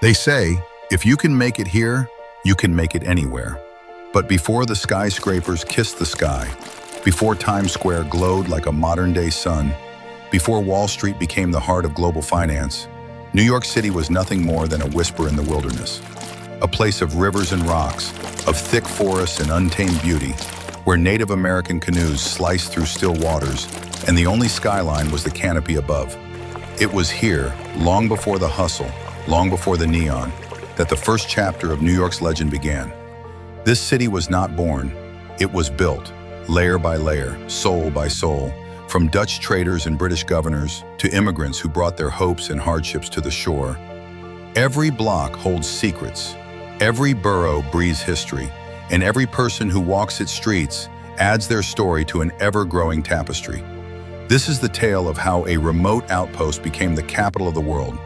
They say, if you can make it here, you can make it anywhere. But before the skyscrapers kissed the sky, before Times Square glowed like a modern-day sun, before Wall Street became the heart of global finance, New York City was nothing more than a whisper in the wilderness. A place of rivers and rocks, of thick forests and untamed beauty, where Native American canoes sliced through still waters, and the only skyline was the canopy above. It was here, long before the hustle, long before the neon, that the first chapter of New York's legend began. This city was not born, it was built, layer by layer, soul by soul, from Dutch traders and British governors to immigrants who brought their hopes and hardships to the shore. Every block holds secrets, every borough breathes history, and every person who walks its streets adds their story to an ever-growing tapestry. This is the tale of how a remote outpost became the capital of the world.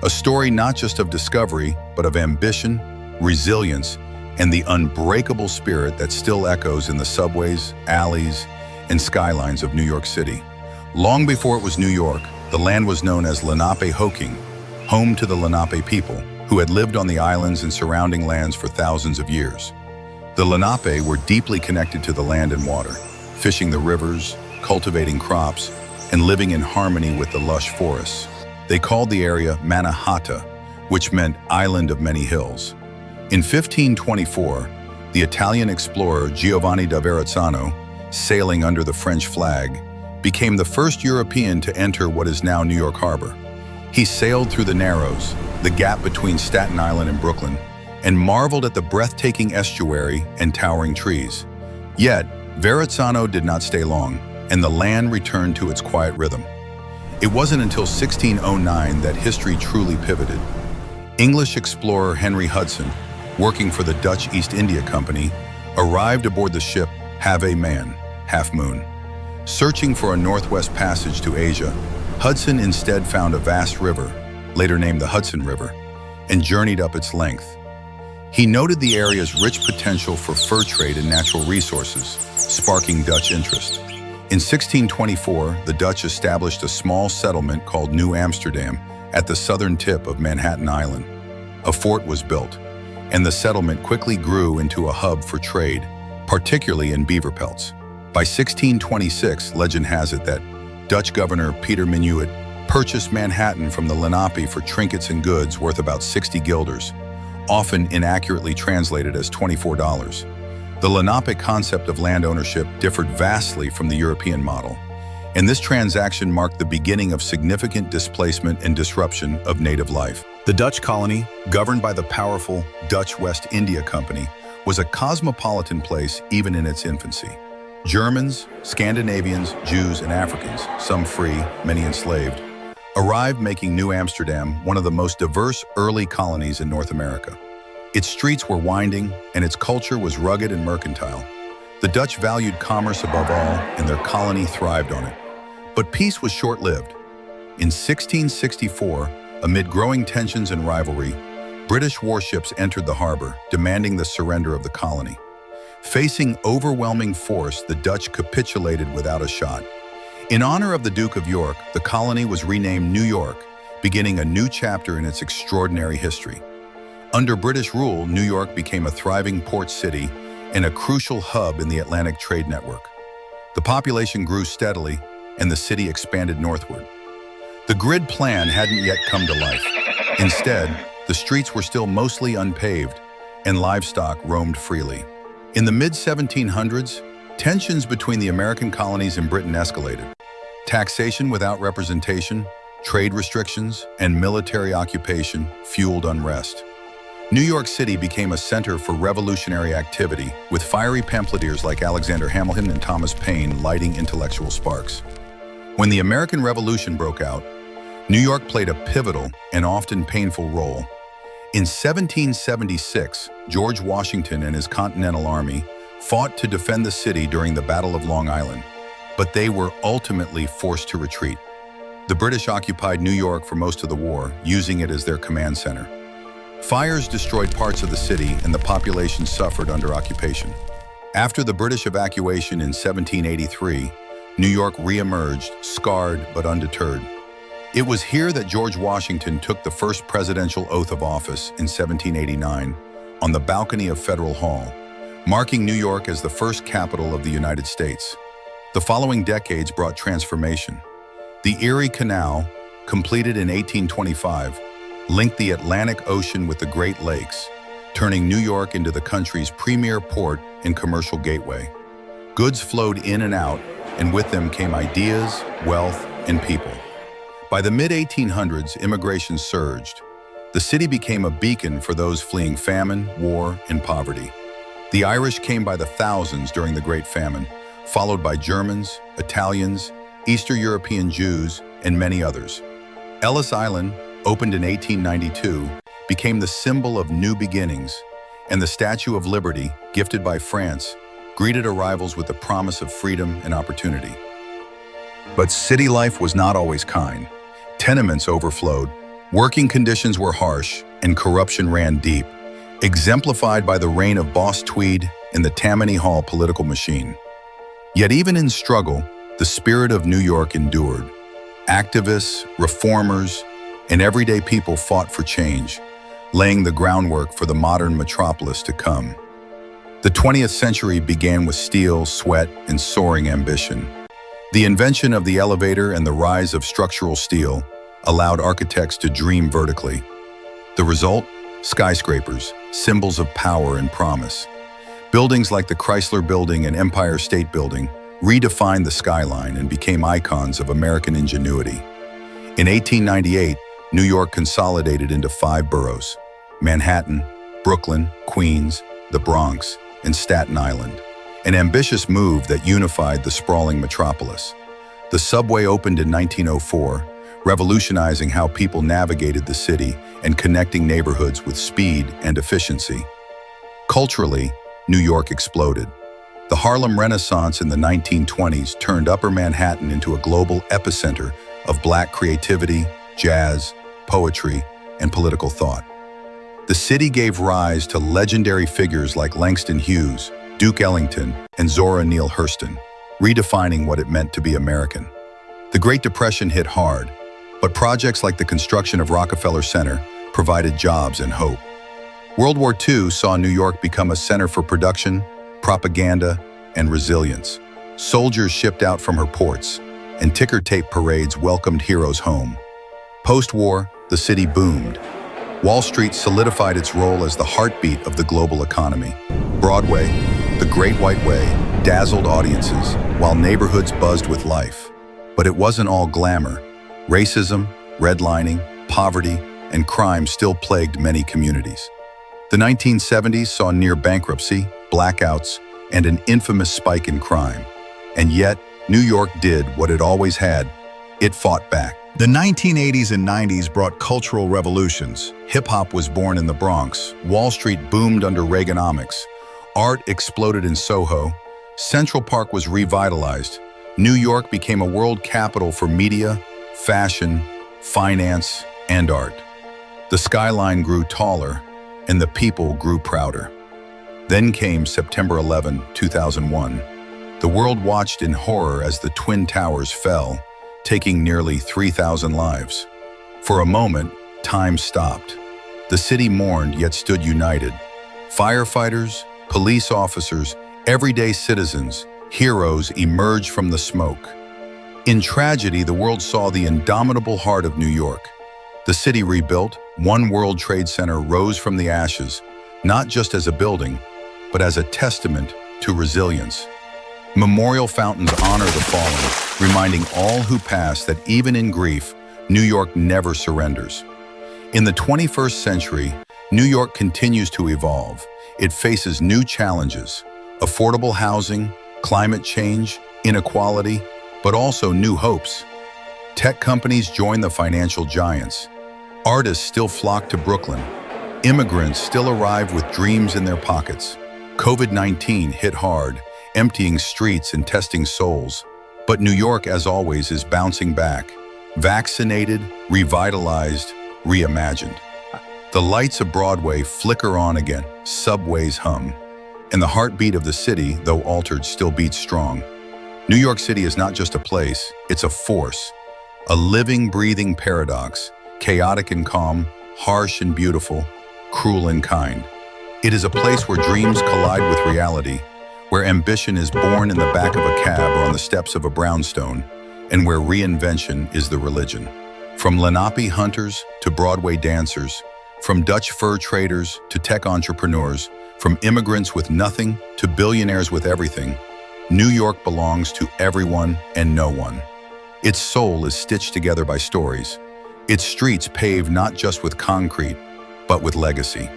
A story not just of discovery, but of ambition, resilience, and the unbreakable spirit that still echoes in the subways, alleys, and skylines of New York City. Long before it was New York, the land was known as Lenape-Hoking, home to the Lenape people, who had lived on the islands and surrounding lands for thousands of years. The Lenape were deeply connected to the land and water, fishing the rivers, cultivating crops, and living in harmony with the lush forests. They called the area Mannahatta, which meant island of many hills. In 1524, the Italian explorer Giovanni da Verrazzano, sailing under the French flag, became the first European to enter what is now New York Harbor. He sailed through the Narrows, the gap between Staten Island and Brooklyn, and marveled at the breathtaking estuary and towering trees. Yet, Verrazzano did not stay long, and the land returned to its quiet rhythm. It wasn't until 1609 that history truly pivoted. English explorer Henry Hudson, working for the Dutch East India Company, arrived aboard the ship Have Man, Half Moon. Searching for a northwest passage to Asia, Hudson instead found a vast river, later named the Hudson River, and journeyed up its length. He noted the area's rich potential for fur trade and natural resources, sparking Dutch interest. In 1624, the Dutch established a small settlement called New Amsterdam at the southern tip of Manhattan Island. A fort was built, and the settlement quickly grew into a hub for trade, particularly in beaver pelts. By 1626, legend has it that Dutch Governor Peter Minuit purchased Manhattan from the Lenape for trinkets and goods worth about 60 guilders, often inaccurately translated as $24. The Lenape concept of land ownership differed vastly from the European model, and this transaction marked the beginning of significant displacement and disruption of native life. The Dutch colony, governed by the powerful Dutch West India Company, was a cosmopolitan place even in its infancy. Germans, Scandinavians, Jews, and Africans, some free, many enslaved, arrived, making New Amsterdam one of the most diverse early colonies in North America. Its streets were winding, and its culture was rugged and mercantile. The Dutch valued commerce above all, and their colony thrived on it. But peace was short-lived. In 1664, amid growing tensions and rivalry, British warships entered the harbor, demanding the surrender of the colony. Facing overwhelming force, the Dutch capitulated without a shot. In honor of the Duke of York, the colony was renamed New York, beginning a new chapter in its extraordinary history. Under British rule, New York became a thriving port city and a crucial hub in the Atlantic trade network. The population grew steadily, and the city expanded northward. The grid plan hadn't yet come to life. Instead, the streets were still mostly unpaved, and livestock roamed freely. In the mid-1700s, tensions between the American colonies and Britain escalated. Taxation without representation, trade restrictions, and military occupation fueled unrest. New York City became a center for revolutionary activity, with fiery pamphleteers like Alexander Hamilton and Thomas Paine lighting intellectual sparks. When the American Revolution broke out, New York played a pivotal and often painful role. In 1776, George Washington and his Continental Army fought to defend the city during the Battle of Long Island, but they were ultimately forced to retreat. The British occupied New York for most of the war, using it as their command center. Fires destroyed parts of the city, and the population suffered under occupation. After the British evacuation in 1783, New York re-emerged, scarred but undeterred. It was here that George Washington took the first presidential oath of office in 1789 on the balcony of Federal Hall, marking New York as the first capital of the United States. The following decades brought transformation. The Erie Canal, completed in 1825, linked the Atlantic Ocean with the Great Lakes, turning New York into the country's premier port and commercial gateway. Goods flowed in and out, and with them came ideas, wealth, and people. By the mid-1800s, immigration surged. The city became a beacon for those fleeing famine, war, and poverty. The Irish came by the thousands during the Great Famine, followed by Germans, Italians, Eastern European Jews, and many others. Ellis Island, opened in 1892, became the symbol of new beginnings, and the Statue of Liberty, gifted by France, greeted arrivals with the promise of freedom and opportunity. But city life was not always kind. Tenements overflowed, working conditions were harsh, and corruption ran deep, exemplified by the reign of Boss Tweed and the Tammany Hall political machine. Yet even in struggle, the spirit of New York endured. Activists, reformers, and everyday people fought for change, laying the groundwork for the modern metropolis to come. The 20th century began with steel, sweat, and soaring ambition. The invention of the elevator and the rise of structural steel allowed architects to dream vertically. The result? Skyscrapers, symbols of power and promise. Buildings like the Chrysler Building and Empire State Building redefined the skyline and became icons of American ingenuity. In 1898, New York consolidated into 5 boroughs: Manhattan, Brooklyn, Queens, the Bronx, and Staten Island. An ambitious move that unified the sprawling metropolis. The subway opened in 1904, revolutionizing how people navigated the city and connecting neighborhoods with speed and efficiency. Culturally, New York exploded. The Harlem Renaissance in the 1920s turned Upper Manhattan into a global epicenter of Black creativity, jazz, poetry, and political thought. The city gave rise to legendary figures like Langston Hughes, Duke Ellington, and Zora Neale Hurston, redefining what it meant to be American. The Great Depression hit hard, but projects like the construction of Rockefeller Center provided jobs and hope. World War II saw New York become a center for production, propaganda, and resilience. Soldiers shipped out from her ports, and ticker tape parades welcomed heroes home. Post-war, the city boomed. Wall Street solidified its role as the heartbeat of the global economy. Broadway, the Great White Way, dazzled audiences, while neighborhoods buzzed with life. But it wasn't all glamour. Racism, redlining, poverty, and crime still plagued many communities. The 1970s saw near bankruptcy, blackouts, and an infamous spike in crime. And yet, New York did what it always had. It fought back. The 1980s and 90s brought cultural revolutions. Hip-hop was born in the Bronx. Wall Street boomed under Reaganomics. Art exploded in Soho. Central Park was revitalized. New York became a world capital for media, fashion, finance, and art. The skyline grew taller, and the people grew prouder. Then came September 11, 2001. The world watched in horror as the Twin Towers fell, taking nearly 3,000 lives. For a moment, time stopped. The city mourned yet stood united. Firefighters, police officers, everyday citizens, heroes emerged from the smoke. In tragedy, the world saw the indomitable heart of New York. The city rebuilt, One World Trade Center rose from the ashes, not just as a building, but as a testament to resilience. Memorial fountains honor the fallen, reminding all who pass that even in grief, New York never surrenders. In the 21st century, New York continues to evolve. It faces new challenges: affordable housing, climate change, inequality, but also new hopes. Tech companies join the financial giants. Artists still flock to Brooklyn. Immigrants still arrive with dreams in their pockets. COVID-19 hit hard, emptying streets and testing souls. But New York, as always, is bouncing back. Vaccinated, revitalized, reimagined. The lights of Broadway flicker on again, subways hum. And the heartbeat of the city, though altered, still beats strong. New York City is not just a place, it's a force. A living, breathing paradox, chaotic and calm, harsh and beautiful, cruel and kind. It is a place where dreams collide with reality, where ambition is born in the back of a cab or on the steps of a brownstone, and where reinvention is the religion. From Lenape hunters to Broadway dancers, from Dutch fur traders to tech entrepreneurs, from immigrants with nothing to billionaires with everything, New York belongs to everyone and no one. Its soul is stitched together by stories. Its streets paved not just with concrete, but with legacy.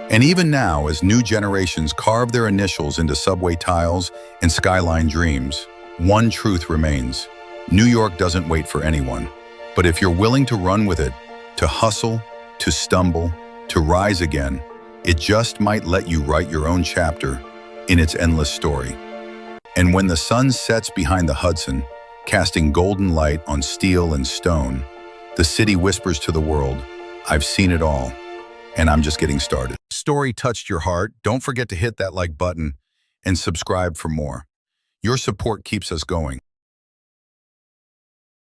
And even now, as new generations carve their initials into subway tiles and skyline dreams, one truth remains. New York doesn't wait for anyone. But if you're willing to run with it, to hustle, to stumble, to rise again, it just might let you write your own chapter in its endless story. And when the sun sets behind the Hudson, casting golden light on steel and stone, the city whispers to the world, "I've seen it all, and I'm just getting started." Story touched your heart? Don't forget to hit that like button and subscribe for more. Your support keeps us going.